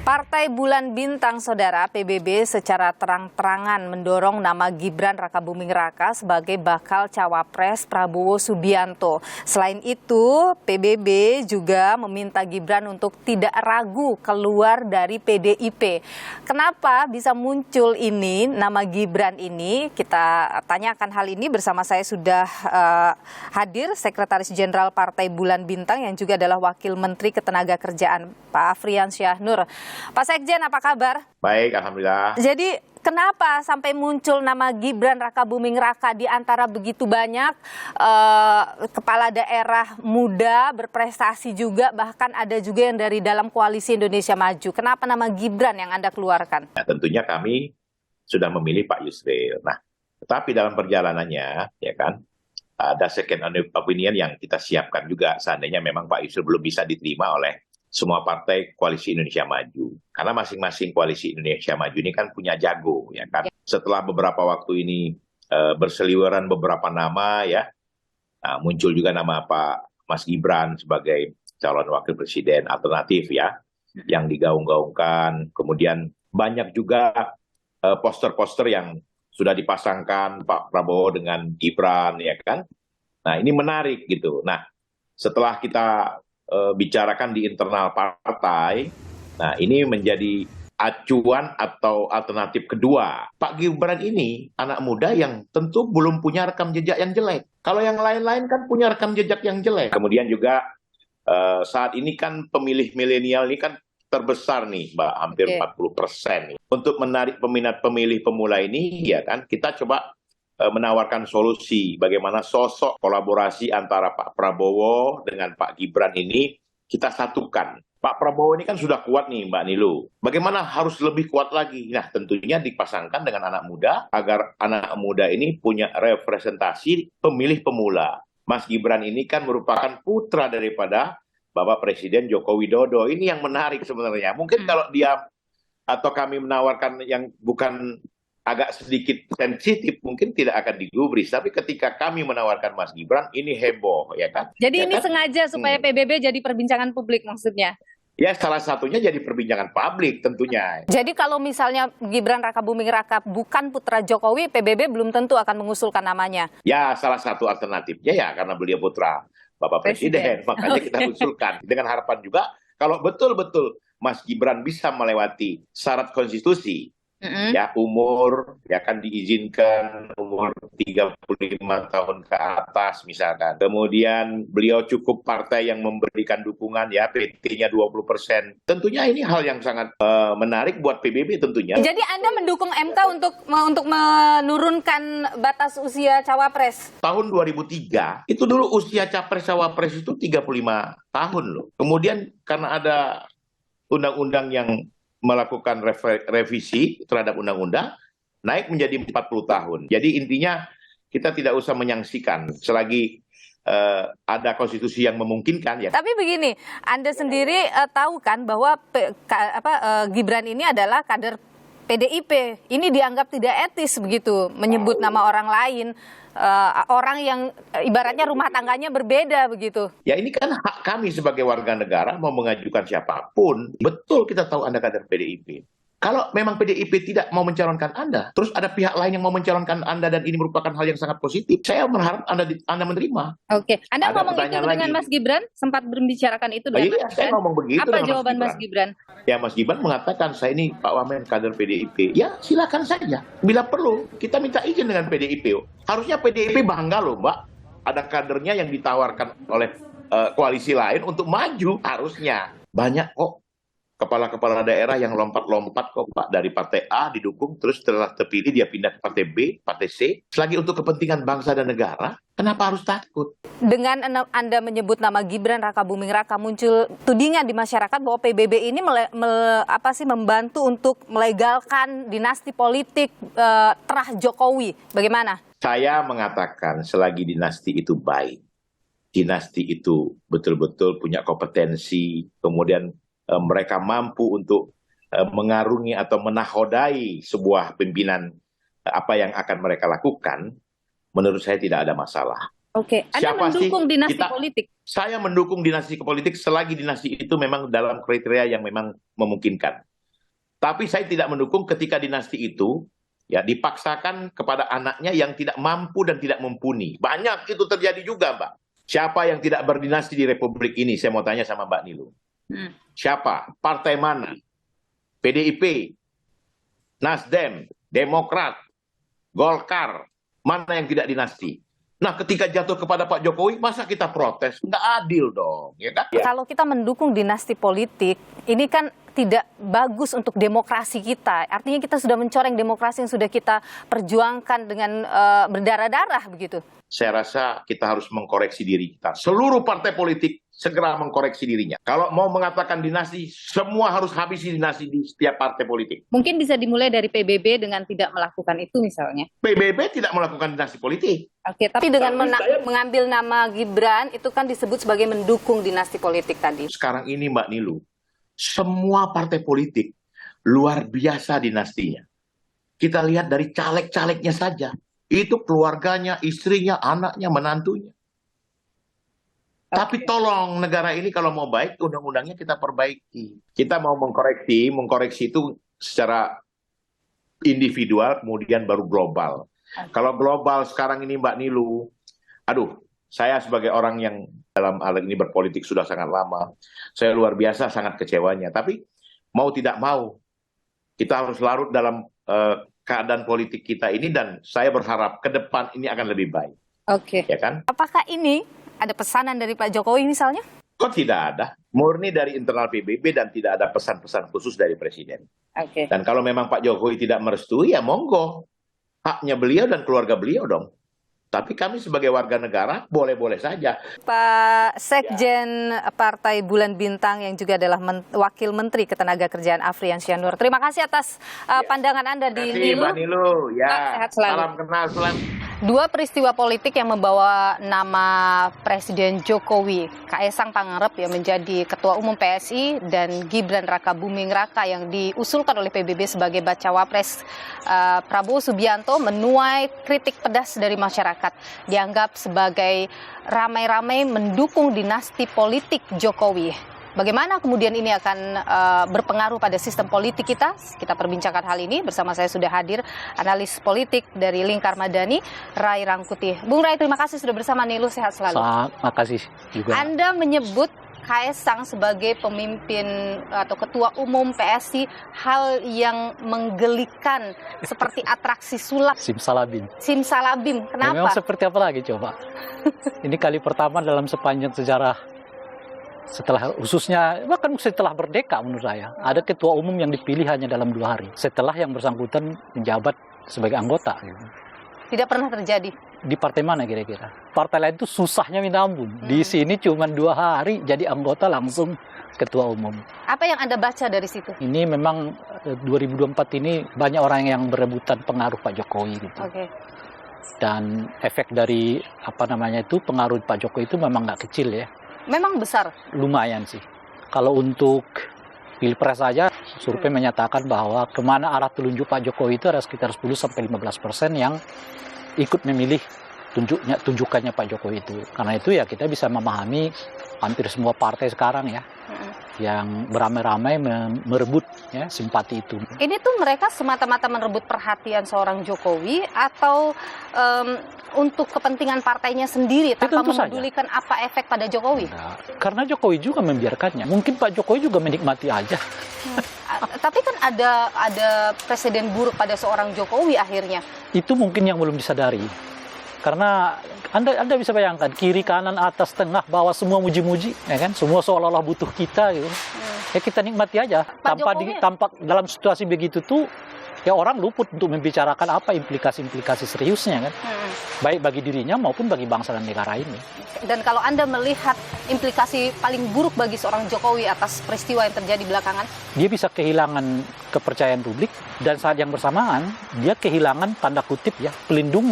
Partai Bulan Bintang, Saudara, PBB secara terang-terangan mendorong nama Gibran Rakabuming Raka sebagai bakal cawapres Prabowo Subianto. Selain itu, PBB juga meminta Gibran untuk tidak ragu keluar dari PDIP. Kenapa bisa muncul ini, nama Gibran ini? Kita tanyakan hal ini bersama saya sudah hadir Sekretaris Jenderal Partai Bulan Bintang yang juga adalah Wakil Menteri Ketenagakerjaan, Pak Afrian Syahnur. Pak Sekjen, apa kabar? Baik, alhamdulillah. Jadi kenapa sampai muncul nama Gibran Rakabuming Raka di antara begitu banyak kepala daerah muda berprestasi juga, bahkan ada juga yang dari dalam koalisi Indonesia Maju. Kenapa nama Gibran yang Anda keluarkan? Nah, tentunya kami sudah memilih Pak Yusril. Nah, tetapi dalam perjalanannya, ya kan, ada second opinion yang kita siapkan juga seandainya memang Pak Yusril belum bisa diterima oleh semua partai koalisi Indonesia Maju. Karena masing-masing koalisi Indonesia Maju ini kan punya jago, ya kan. Setelah beberapa waktu ini berseliweran beberapa nama, ya, muncul juga nama Pak Mas Gibran sebagai calon wakil presiden alternatif, ya, yang digaung-gaungkan. Kemudian banyak juga poster-poster yang sudah dipasangkan Pak Prabowo dengan Gibran, ya kan. Nah, ini menarik gitu. Nah, setelah kita bicarakan di internal partai, nah ini menjadi acuan atau alternatif kedua. Pak Gibran ini anak muda yang tentu belum punya rekam jejak yang jelek. Kalau yang lain-lain kan punya rekam jejak yang jelek. Kemudian juga saat ini kan pemilih milenial ini kan terbesar nih, Mbak, hampir 40%. Untuk menarik peminat pemilih pemula ini, ya kan, kita coba menawarkan solusi bagaimana sosok kolaborasi antara Pak Prabowo dengan Pak Gibran ini kita satukan. Pak Prabowo ini kan sudah kuat nih, Mbak Nilu. Bagaimana harus lebih kuat lagi? Nah, tentunya dipasangkan dengan anak muda agar anak muda ini punya representasi pemilih pemula. Mas Gibran ini kan merupakan putra daripada Bapak Presiden Joko Widodo. Ini yang menarik sebenarnya. Mungkin kalau dia atau kami menawarkan yang bukan agak sedikit sensitif, mungkin tidak akan digubris. Tapi ketika kami menawarkan Mas Gibran, ini heboh, ya kan? Jadi ya ini kan? sengaja supaya PBB jadi perbincangan publik maksudnya? Ya, salah satunya jadi perbincangan publik tentunya. Jadi kalau misalnya Gibran Rakabuming Raka bukan putra Jokowi, PBB belum tentu akan mengusulkan namanya? Ya, salah satu alternatifnya ya karena beliau putra Bapak Presiden. Makanya kita usulkan. Dengan harapan juga kalau betul-betul Mas Gibran bisa melewati syarat konstitusi, ya umur, ya kan diizinkan umur 35 tahun ke atas misalkan. Kemudian beliau cukup partai yang memberikan dukungan, ya PT-nya 20%. Tentunya ini hal yang sangat menarik buat PBB tentunya. Jadi Anda mendukung MK untuk menurunkan batas usia cawapres? Tahun 2003, itu dulu usia capres cawapres itu 35 tahun loh. Kemudian karena ada undang-undang yang melakukan revisi terhadap undang-undang, naik menjadi 40 tahun. Jadi intinya kita tidak usah menyaksikan selagi ada konstitusi yang memungkinkan, ya. Tapi begini, Anda sendiri tahu kan bahwa Gibran ini adalah kader PDIP. Ini dianggap tidak etis begitu, menyebut nama orang lain, orang yang ibaratnya rumah tangganya berbeda begitu. Ya, ini kan hak kami sebagai warga negara mau mengajukan siapapun. Betul, kita tahu Anda kader PDIP. Kalau memang PDIP tidak mau mencalonkan Anda, terus ada pihak lain yang mau mencalonkan Anda dan ini merupakan hal yang sangat positif, saya berharap Anda menerima. Oke, Anda ngomong itu dengan Mas Gibran? Sempat membicarakan itu dengan Mas Gibran? Saya ngomong begitu. Apa jawaban Mas Gibran? Ya, Mas Gibran mengatakan, saya ini Pak Wamen kader PDIP. Ya, silakan saja. Bila perlu, kita minta izin dengan PDIP. Harusnya PDIP bangga loh, Mbak. Ada kadernya yang ditawarkan oleh koalisi lain untuk maju. Harusnya. Banyak kok kepala-kepala daerah yang lompat-lompat kok, Pak, dari partai A didukung, terus setelah terpilih dia pindah ke partai B, partai C. Selagi untuk kepentingan bangsa dan negara, kenapa harus takut? Dengan Anda menyebut nama Gibran Rakabuming Raka, muncul tudingan di masyarakat bahwa PBB ini membantu untuk melegalkan dinasti politik terah Jokowi. Bagaimana? Saya mengatakan selagi dinasti itu baik, dinasti itu betul-betul punya kompetensi, kemudian mereka mampu untuk mengarungi atau menahodai sebuah pimpinan apa yang akan mereka lakukan, menurut saya tidak ada masalah. Oke, Anda mendukung dinasti politik? Saya mendukung dinasti politik selagi dinasti itu memang dalam kriteria yang memang memungkinkan. Tapi saya tidak mendukung ketika dinasti itu ya dipaksakan kepada anaknya yang tidak mampu dan tidak mumpuni. Banyak itu terjadi juga, Mbak. Siapa yang tidak berdinasti di Republik ini? Saya mau tanya sama Mbak Nilu. Siapa? Partai mana? PDIP, Nasdem, Demokrat, Golkar, mana yang tidak dinasti? Nah, ketika jatuh kepada Pak Jokowi, masa kita protes? Nggak adil dong, ya kan? Kalau kita mendukung dinasti politik, ini kan tidak bagus untuk demokrasi kita. Artinya kita sudah mencoreng demokrasi yang sudah kita perjuangkan dengan berdarah-darah begitu. Saya rasa kita harus mengkoreksi diri kita. Seluruh partai politik segera mengkoreksi dirinya. Kalau mau mengatakan dinasti, semua harus habisi dinasti di setiap partai politik. Mungkin bisa dimulai dari PBB dengan tidak melakukan itu misalnya. PBB tidak melakukan dinasti politik. Oke, tapi dengan mengambil nama Gibran itu kan disebut sebagai mendukung dinasti politik tadi. Sekarang ini Mbak Nilu, semua partai politik luar biasa dinastinya. Kita lihat dari caleg-calegnya saja. Itu keluarganya, istrinya, anaknya, menantunya. Tapi tolong negara ini kalau mau baik, undang-undangnya kita perbaiki. Kita mau mengkoreksi itu secara individual, kemudian baru global. Kalau global sekarang ini Mbak Nilu, aduh, saya sebagai orang yang dalam hal ini berpolitik sudah sangat lama, saya luar biasa sangat kecewanya. Tapi mau tidak mau, kita harus larut dalam keadaan politik kita ini dan saya berharap ke depan ini akan lebih baik. Oke. Ya kan? Apakah ini ada pesanan dari Pak Jokowi misalnya? Kok tidak ada? Murni dari internal PBB dan tidak ada pesan-pesan khusus dari Presiden. Oke. Dan kalau memang Pak Jokowi tidak merestui, ya monggo. Haknya beliau dan keluarga beliau dong. Tapi kami sebagai warga negara boleh-boleh saja. Pak Sekjen Partai Bulan Bintang yang juga adalah Wakil Menteri Ketenagakerjaan Afrian Syah-Nur. Terima kasih atas pandangan Anda di Nilu. Mbak Nilu. Ya, sehat selalu. salam kenal selalu. Dua peristiwa politik yang membawa nama Presiden Jokowi, Kaesang Pangarep yang menjadi Ketua Umum PSI dan Gibran Rakabuming Raka yang diusulkan oleh PBB sebagai bacawa pres Prabowo Subianto menuai kritik pedas dari masyarakat. Dianggap sebagai ramai-ramai mendukung dinasti politik Jokowi. Bagaimana kemudian ini akan berpengaruh pada sistem politik kita? Kita perbincangkan hal ini bersama saya sudah hadir analis politik dari Lingkar Madani, Ray Rangkuti. Bung Ray, terima kasih sudah bersama Nilu, sehat selalu. Terima kasih juga. Anda menyebut Kaesang sebagai pemimpin atau ketua umum PSI hal yang menggelikan seperti atraksi sulap. Simsalabim. Simsalabim, kenapa? Memang seperti apa lagi coba? Ini kali pertama dalam sepanjang sejarah setelah khususnya bahkan setelah merdeka menurut saya ada ketua umum yang dipilih hanya dalam 2 hari setelah yang bersangkutan menjabat sebagai anggota. Tidak pernah terjadi. Di partai mana kira-kira? Partai lain itu susahnya minta ampun. Di sini cuma 2 hari jadi anggota langsung ketua umum. Apa yang Anda baca dari situ? Ini memang 2024 ini banyak orang yang berebutan pengaruh Pak Jokowi gitu. Oke. Dan efek dari pengaruh Pak Jokowi itu memang nggak kecil ya. Memang besar. Lumayan sih. Kalau untuk Pilpres saja, survei menyatakan bahwa kemana arah telunjuk Pak Jokowi itu ada sekitar 10-15% yang ikut memilih tunjukannya Pak Jokowi itu. Karena itu ya kita bisa memahami hampir semua partai sekarang ya, yang beramai-ramai merebut ya simpati itu. Ini tuh mereka semata-mata merebut perhatian seorang Jokowi atau untuk kepentingan partainya sendiri tanpa memedulikan apa efek pada Jokowi? Nah, karena Jokowi juga membiarkannya. Mungkin Pak Jokowi juga menikmati aja. Tapi kan ada presiden buruk pada seorang Jokowi akhirnya. Itu mungkin yang belum disadari. Karena Anda bisa bayangkan kiri, kanan, atas, tengah, bawah semua muji-muji, ya kan? Semua seolah-olah butuh kita gitu. Ya kita nikmati aja. Tanpa dalam situasi begitu tuh ya orang luput untuk membicarakan apa implikasi-implikasi seriusnya kan. Baik bagi dirinya maupun bagi bangsa dan negara ini. Dan kalau Anda melihat implikasi paling buruk bagi seorang Jokowi atas peristiwa yang terjadi belakangan, dia bisa kehilangan kepercayaan publik dan saat yang bersamaan dia kehilangan tanda kutip ya pelindung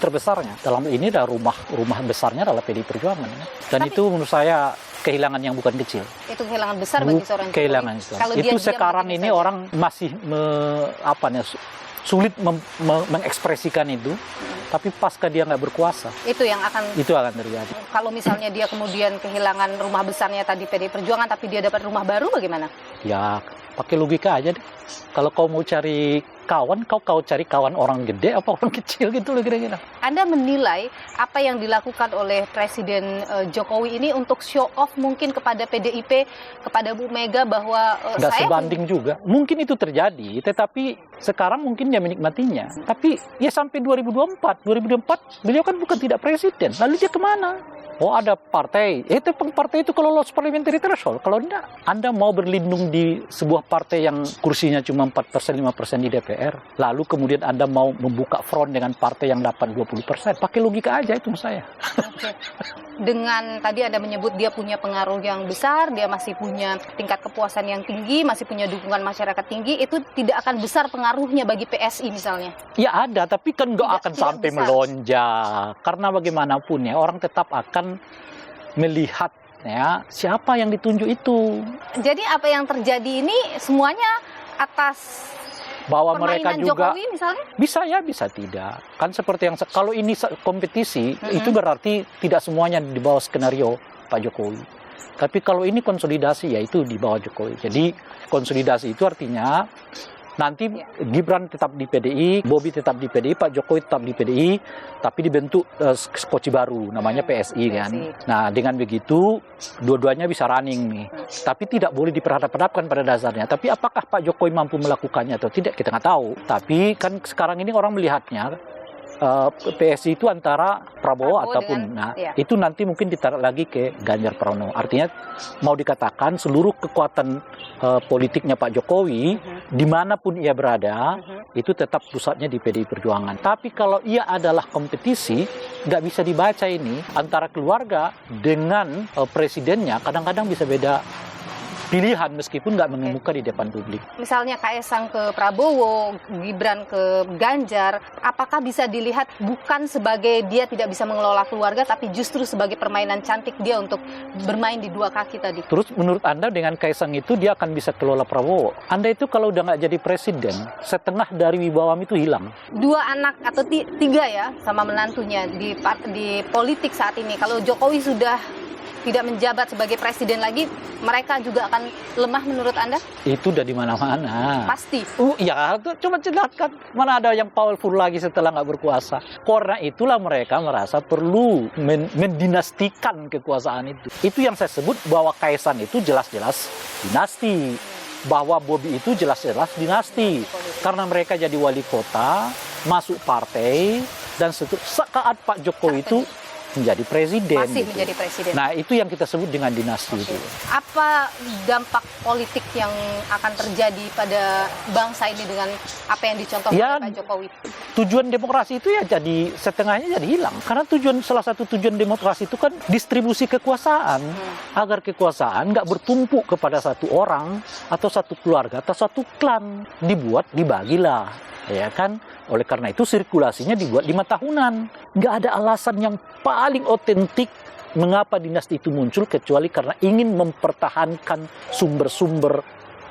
terbesarnya. Dalam ini adalah rumah besarnya adalah PDI Perjuangan. Dan itu menurut saya kehilangan yang bukan kecil. Itu kehilangan besar bagi seorang Jokowi. Kehilangan itu sekarang ini saja. Orang masih sulit mengekspresikan itu, tapi pasca dia nggak berkuasa, itu akan terjadi. Kalau misalnya dia kemudian kehilangan rumah besarnya tadi PDI Perjuangan, tapi dia dapat rumah baru, bagaimana? Ya Pakai logika aja deh. Kalau kau mau cari kawan, kau cari kawan orang gede apa orang kecil gitu loh kira-kira. Anda menilai apa yang dilakukan oleh Presiden Jokowi ini untuk show off mungkin kepada PDIP, kepada Bu Mega bahwa Nggak saya sebanding juga. Mungkin itu terjadi, tetapi sekarang mungkin dia menikmatinya. Tapi ya sampai 2024 beliau kan bukan tidak presiden. Lalu dia kemana? Oh ada partai, itu partai itu kalau lolos parliamentary threshold. Kalau enggak, Anda mau berlindung di sebuah partai yang kursinya cuma 4%, 5% di DPR. Lalu kemudian Anda mau membuka front dengan partai yang dapat 20%. Pakai logika aja itu saya. Oke. Dengan tadi Anda menyebut dia punya pengaruh yang besar, dia masih punya tingkat kepuasan yang tinggi, masih punya dukungan masyarakat tinggi, itu tidak akan besar pengaruhnya bagi PSI misalnya? Ya ada, tapi kan nggak akan tidak sampai besar. melonjak. Karena bagaimanapun ya, orang tetap akan melihat ya siapa yang ditunjuk itu. Jadi apa yang terjadi ini semuanya atas Bahwa mereka permainan juga Jokowi misalnya? bisa ya, bisa tidak. Kan seperti yang kalau ini kompetisi, itu berarti tidak semuanya di bawah skenario Pak Jokowi. Tapi kalau ini konsolidasi, ya itu di bawah Jokowi. Jadi konsolidasi itu artinya nanti Gibran tetap di PDI, Bobi tetap di PDI, Pak Jokowi tetap di PDI, tapi dibentuk skoci baru, namanya PSI kan. Nah dengan begitu, dua-duanya bisa running nih. Tapi tidak boleh diperhadap-hadapkan pada dasarnya. Tapi apakah Pak Jokowi mampu melakukannya atau tidak, kita nggak tahu. Tapi kan sekarang ini orang melihatnya, PSI itu antara Prabowo ataupun itu nanti mungkin ditarik lagi ke Ganjar Pranowo. Artinya mau dikatakan seluruh kekuatan politiknya Pak Jokowi dimanapun ia berada itu tetap pusatnya di PDI Perjuangan. Tapi kalau ia adalah kompetisi, nggak bisa dibaca ini antara keluarga dengan presidennya, kadang-kadang bisa beda pilihan meskipun nggak mengemuka di depan publik. Misalnya Kaesang ke Prabowo, Gibran ke Ganjar, apakah bisa dilihat bukan sebagai dia tidak bisa mengelola keluarga, tapi justru sebagai permainan cantik dia untuk bermain di dua kaki tadi? Terus menurut Anda dengan Kaesang itu dia akan bisa kelola Prabowo? Anda itu kalau udah nggak jadi presiden, setengah dari wibawam itu hilang. Dua anak atau tiga ya sama menantunya di politik saat ini. Kalau Jokowi sudah tidak menjabat sebagai presiden lagi, mereka juga akan lemah menurut Anda? Itu udah di mana-mana. Pasti. Ya, coba ceritakan. Mana ada yang powerful lagi setelah nggak berkuasa. Karena itulah mereka merasa perlu mendinastikan kekuasaan itu. Itu yang saya sebut bahwa Kaesang itu jelas-jelas dinasti. Bahwa Bobi itu jelas-jelas dinasti. Karena mereka jadi wali kota, masuk partai, dan saat Pak Jokowi itu menjadi presiden. Masih menjadi presiden. Nah, itu yang kita sebut dengan dinasti itu. Apa dampak politik yang akan terjadi pada bangsa ini dengan apa yang dicontohkan oleh Pak Jokowi? Tujuan demokrasi itu ya jadi setengahnya jadi hilang. Karena salah satu tujuan demokrasi itu kan distribusi kekuasaan. Agar kekuasaan nggak bertumpuk kepada satu orang atau satu keluarga atau satu klan. Dibagilah. Ya kan, oleh karena itu sirkulasinya dibuat 5 tahunan. Nggak ada alasan yang paling otentik mengapa dinasti itu muncul kecuali karena ingin mempertahankan sumber-sumber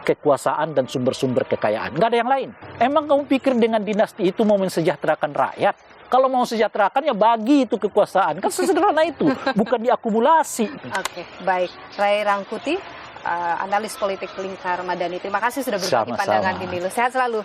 kekuasaan dan sumber-sumber kekayaan. Nggak ada yang lain. Emang kamu pikir dengan dinasti itu mau mensejahterakan rakyat? Kalau mau sejahterakan ya bagi itu kekuasaan. Kan sesederhana itu, bukan diakumulasi. Oke, baik. Ray Rangkuti, analis politik Lingkar Madani. Terima kasih sudah berbagi pandangan di Nilu. Sehat selalu.